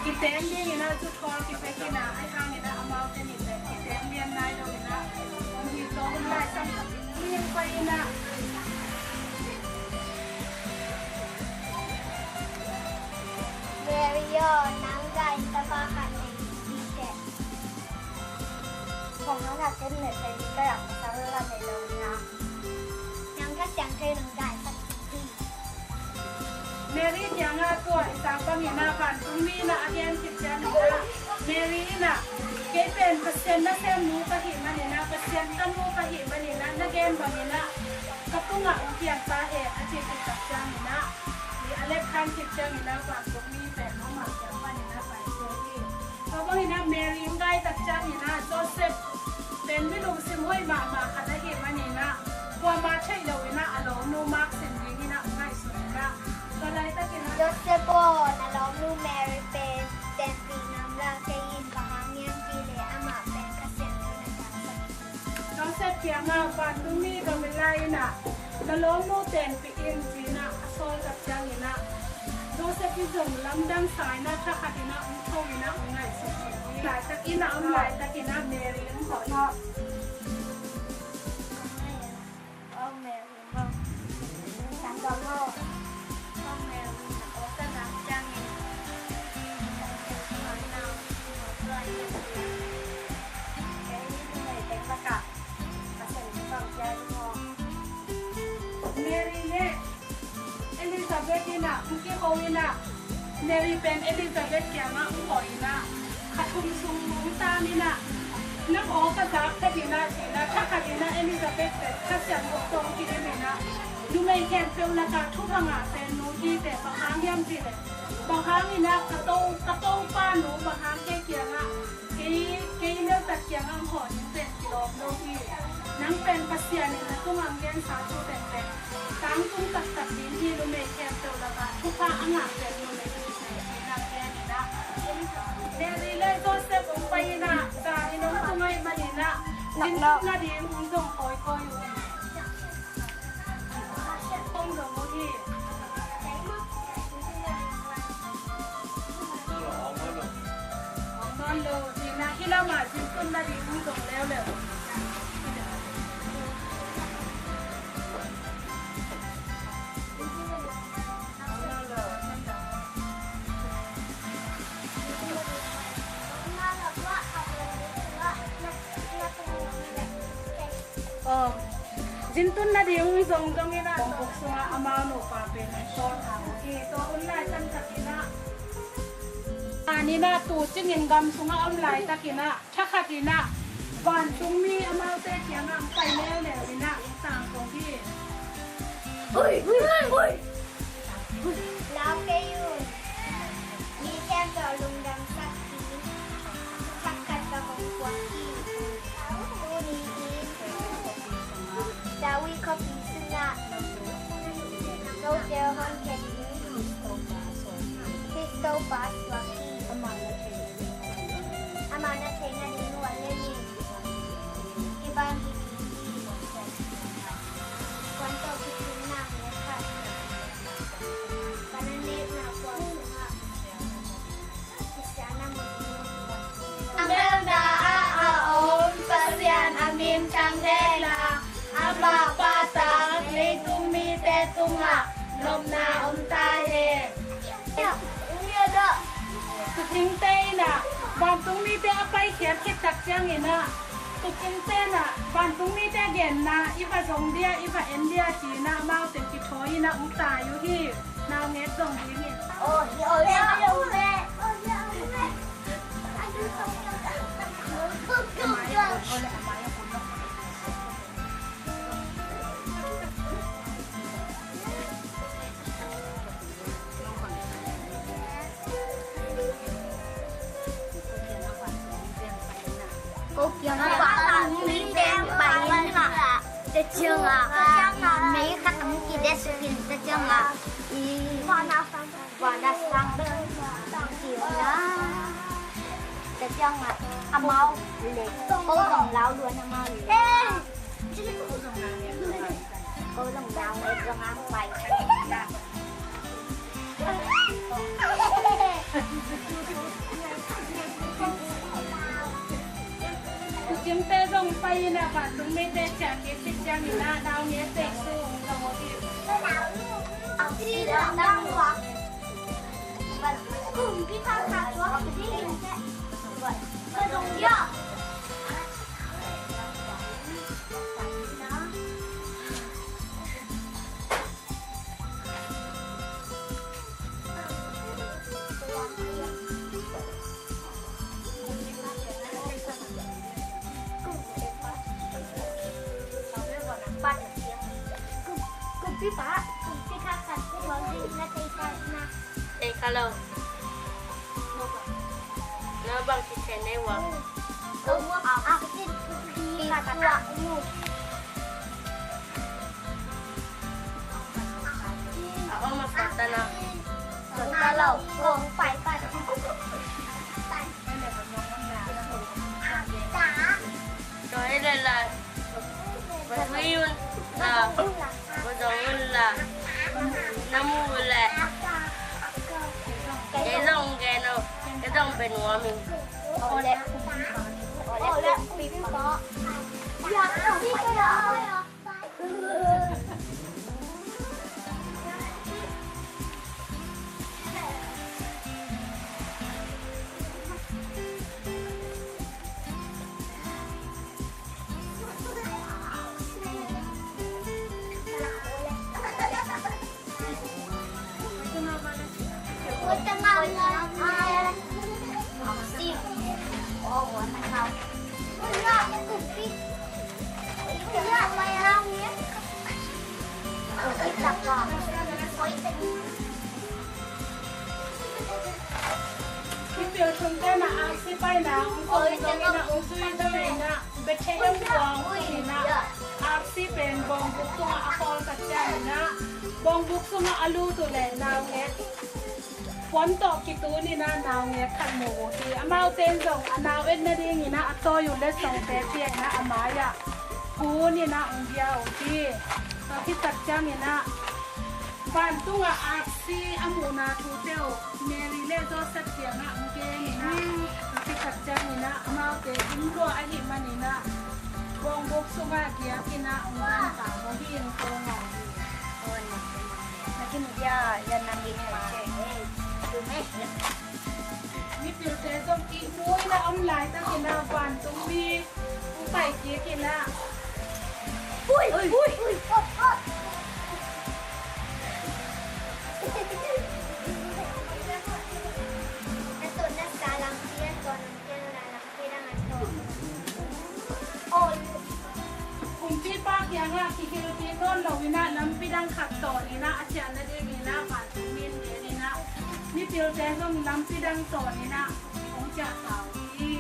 กิเต้นนี่นะจุดคอกิไปกินนะให้ทางนี่นะเอามาเป็นอีกแต่กิเต้นเรียนนายเราเนี่ยนะบางทีโตมันได้ซ้ำนี่ยังไปนะเวริโอนังไก่ตะบาคันในดีแกของน้องถัดเส้นเหนือใจก็อยากจะเล่าในโรงนะยังก็ยังเคยนังไก่สักทีเมรี่ยังอ่ะตัวสามปังยังน่าผ่านตรงนี้นะอาจารย์จิตใจนะเมรี่นะเกเป็นเปอร์เซ็นต์นักเรียนรู้ปะหิมันเนี่ยนะเปอร์เซ็นต์ตั้งรู้ปะหิมันเนี่ยนะนักเรียนบางเนี่ยนะกระตุ้งอ่ะเพียงตาเอกอาจารย์จิตใจเนี่ยนะมีอะไรคันจิตใจเนี่ยนะผ่านตรงนี้แต่น้องหมาแก้วเนี่ยนะไปเจอที่เพราะว่าเนี่ยนะเมรี่ได้ตัดใจเนี่ยนะโจเซฟเป็นวิลุสิมห้อยมาขัดเหตุมันเนี่ยนะกว่ามาใช่เราเนี่ยนะอารมณ์โนมาร์กสิ่งนี้นะง่ายสุดนะก็เลยตะกี้นะ โจเซโกนะล้อมลูแมรี่เป็นเดนปีน้ำลาเกยินบางเงียนปีเลยอามาเป็นเกษตรในการสักน้องเสร็จเพียงอ่ะบ้านตรงนี้ก็ไม่ไรนะแล้วล้อมโนเตนปีเองจีนะโซลกับจังนี่นะโดเสร็จที่ส่งลำดังสายนะถ้าขัดนะอุ้งโชยนะอุ้งไงสุดหลายตะกี้นะอุ้งหลายตะกี้นะเมรี่ขอชอบเอาแมรี่บ้างฉันก็พ่อเอาแมรี่นะโอ้ก็นับจังนี่เมรี่เนี่ยเอลิซาเบธนี่นะคุกกี้โฮวินะเมรี่เป็นเอลิซาเบธเกียงอ่ะอุ้งหอยนะขัดทุ่มซุงมุ้งตานี่นะนักออกกระดับตะกี้นะสินะถ้าขัดนะเอลิซาเบธแต่ถ้าเสียงบกตรงที่นี่นะดูไม่แข็งเฟิลนะการทุบพังอ่ะเป็นนู้นที่แต่บางครั้งย่ำสิเลยบางครั้งนี่นะกระโต้งป้าหนูบางครั้งเกียงอ่ะเเลือกตัดเกียงอ่ะหอยยังเป็นกิโลโลที่นั่งเป็นปัสเซียนี่นะตุ้งอังเกนสาธุแต่ตั้งตุ้งตัดดินที่ดูไม่แข็งเฟิลนะการทุบพังอ่างเป็นนู้นเลยที่ใส่ที่นั่งแกนี่นะเดี๋ยวนี้เลยโจเซฟองไปนะการที่น้องตุ้งไอ้มานี่นะดินน่าดีอุ้งส่งคอยอยู่ต้มดอกที่นอนเลยทีนะที่เรามาชิ้นต้นนาดีอุ้งส่งแล้วเลยJintun na di yung isong dong ina bukso nga amano pa pinson ito online tan takina ani na tu chingin gam sunga online takina thakhatina ban sungmi amau te kyang ang pai le le ina tang kong ki oi lao ke yun ni kem do lung dam sak ti sak kat ka kong kwa ki ni Dawi kopi suna no gel hon kedi Pisto bas waki amana tenga di nuan leni ibang kwanto kitin na mekha pananet na kwa sunga Kristiana mo Amelda aon pasyan amin chandela Aba patang tumite tunga nom na tahe. Unya da. Tuting te na bantung mi te apai kiat kit tak jang ina. Tuting te na bantung mi te gen na iba jong dia iba India China mau ten ki thoi na ta yu hi. Na nge jong di ni. Oh ya le. Cô kia nó bảo là mỹ đen bài lên hả? Để chưa à? Mấy khách cũng kia để sự kiện để chưa à? Và đã sang bên จะจ้องมาอาเมาเล็กโก้ของเราล้วนอาเมาเล็กโก้ของเราเล็กก็งามไปChúng ta dùng pay nè bạn chúng mình để trả cái thịt trang thì na đau nhé tệ sư đồng một điểm. Đi làm đang hoặc cùng cái thằng hạt đó đi vậy tôi dùng nhá Kupi pak, kupi kakak, kupi na ikan na. Kalau na bang si Senewa. Kamu aku sih kupi kakak mu. Ako mapata na. Kalau kau pai. So ila la. Basuyun la. Basuyun la. Namu la. Cái dòng bên ngoài mình. Oleh kupi pak. Ya kupi kakak. Cái biểu chúng ta là áp xí bay nào ôi giống như là ông duy tâm hình nè bê chế em quang thì nè áp xí bên bông bục tung ạ con cắt chai nè bông bục tung ạ alu tụ lệ nào nghe quán tọ kỳ tú nè nào nghe khăn mù thì amao tên rồng nào em nè đi nè ạ toอยู่เลสองแต่เพียงนะอามาyaกูนี่นะองเดียวที่ตอนที่ตัดจ้างนี่นะบ้านตุ้งอาซีอามูนาทูเตลเมรีเล่โซสัตเทียนะองเกนี่นะที่ตัดจ้างนี่นะมาเตอินรัวอันนี้มันนี่นะบองบุกสุมาเกียกินะองกันตาโมฮีนโคงอ่ะ Makin dia dan nanti tu meh. นี่เปียวเตต้องกินด้วยนะอมหลายตั้งกินนะบ้านตุ้งมีอุ้งไปเกียกินนะ Ui. Itu nak salam dia kon dia nak kira ngaco. Oh. คุมพี่ป้าเกียงอ่ะคิคิโรตีโน่นเราวินาน้ำพี่ดังขัดต่อนี่นะอาจารย์นั่นเองนี่นะบ้านตุ้งมีนี่นะนี่เปียวเตต้องน้ำพี่ดังต่อนี่นะของจ่าสาวที่